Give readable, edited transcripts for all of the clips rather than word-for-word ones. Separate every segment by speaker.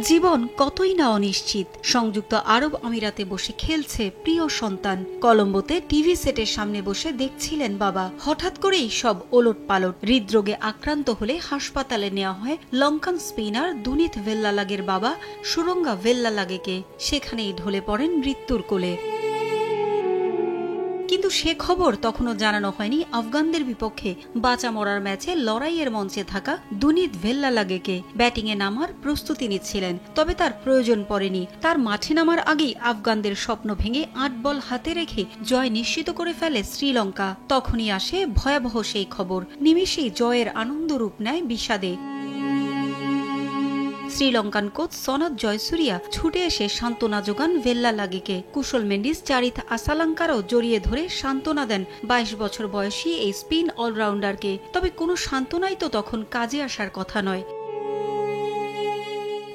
Speaker 1: জীবন কতই না অনিশ্চিত। সংযুক্ত আরব আমিরাতে বসে খেলছে প্রিয় সন্তান। কলম্বোতে টিভি সেটের সামনে বসে দেখছিলেন বাবা। হঠাৎ করেই সব ওলটপালট। হৃদরোগে আক্রান্ত হলে হাসপাতালে নেওয়া হয় লঙ্কান স্পিনার দুনিত ভেল্লালাগের বাবা সুরঙ্গা ভেল্লালাগেকে। সেখানেই ঢলে পড়েন মৃত্যুর কোলে। কিন্তু সে খবর তখনও জানানো হয়নি আফগানদের বিপক্ষে বাঁচা মরার ম্যাচে লড়াইয়ের মঞ্চে থাকা দুনিত ভেল্লালাগেকে। ব্যাটিংয়ে নামার প্রস্তুতি নিচ্ছিলেন, তবে তার প্রয়োজন পড়েনি। তার মাঠে নামার আগেই আফগানদের স্বপ্ন ভেঙে ৮ বল হাতে রেখে জয় নিশ্চিত করে ফেলে শ্রীলঙ্কা। তখনই আসে ভয়াবহ সেই খবর। নিমেষেই জয়ের আনন্দ রূপ নেয় বিষাদে। শ্রীলঙ্কান কোচ সনৎ জয়সুরিয়া ছুটে এসে সান্ত্বনা যোগান ভেল্লালাগেকে। কুশল মেন্ডিস চারিত আসালাঙ্কারও জড়িয়ে ধরে সান্ত্বনা দেন ২২ বছর বয়সী এই স্পিন অলরাউন্ডারকে। তবে কোনো সান্ত্বনাই তো তখন কাজে আসার কথা নয়।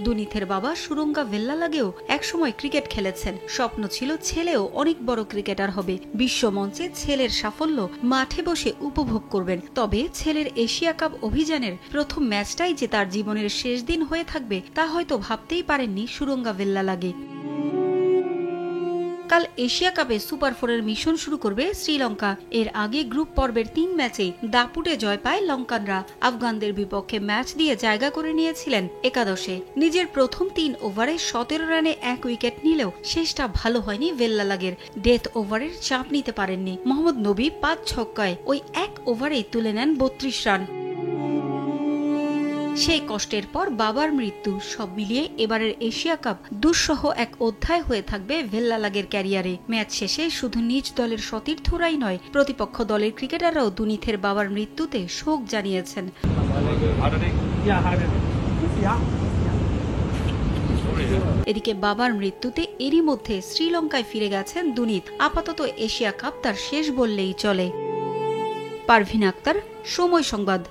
Speaker 1: দুনিথের বাবা সুরঙ্গা ভেল্লালাগেও একসময় ক্রিকেট খেলেছেন। স্বপ্ন ছিল ছেলেও অনেক বড় ক্রিকেটার হবে। বিশ্বমঞ্চে ছেলের সাফল্য মাঠে বসে উপভোগ করবেন। তবে ছেলের এশিয়া কাপ অভিযানের প্রথম ম্যাচটাই যে তার জীবনের শেষ দিন হয়ে থাকবে তা হয়তো ভাবতেই পারেননি সুরঙ্গা ভেল্লালাগে। কাল এশিয়া কাপে সুপার 4-এর মিশন শুরু করবে শ্রীলঙ্কা। এর আগে গ্রুপ পর্বের ৩ ম্যাচেই দাপুটে জয় পায় লঙ্কানরা। আফগানদের বিপক্ষে ম্যাচ দিয়ে জায়গা করে নিয়েছিলেন একাদশে। নিজের প্রথম ৩ ওভারে ১৭ রানে ১ উইকেট নিলেও শেষটা ভালো হয়নি ভেল্লালাগের। ডেথ ওভারের চাপ নিতে পারেননি। মোহাম্মদ নবী ৫ ছক্কায় ওই ১ ওভারেই তুলে নেন ৩২ রান। সেই কষ্টের পর বাবার মৃত্যু, সব মিলিয়ে এবারের এশিয়া কাপ দুঃসহ এক অধ্যায় হয়ে থাকবে ভেল্লালাগের ক্যারিয়ারে। ম্যাচ শেষে শুধু নিজ দলের সতীর্থরাই নয়, প্রতিপক্ষ দলের ক্রিকেটাররাও দুনিথের বাবার মৃত্যুতে শোক জানিয়েছেন। এদিকে বাবার মৃত্যুতে এরই মধ্যে শ্রীলঙ্কায় ফিরে গেছেন দুনিত। আপাতত এশিয়া কাপ তার শেষ বললেই চলে। পারভিন আক্তার, সময় সংবাদ।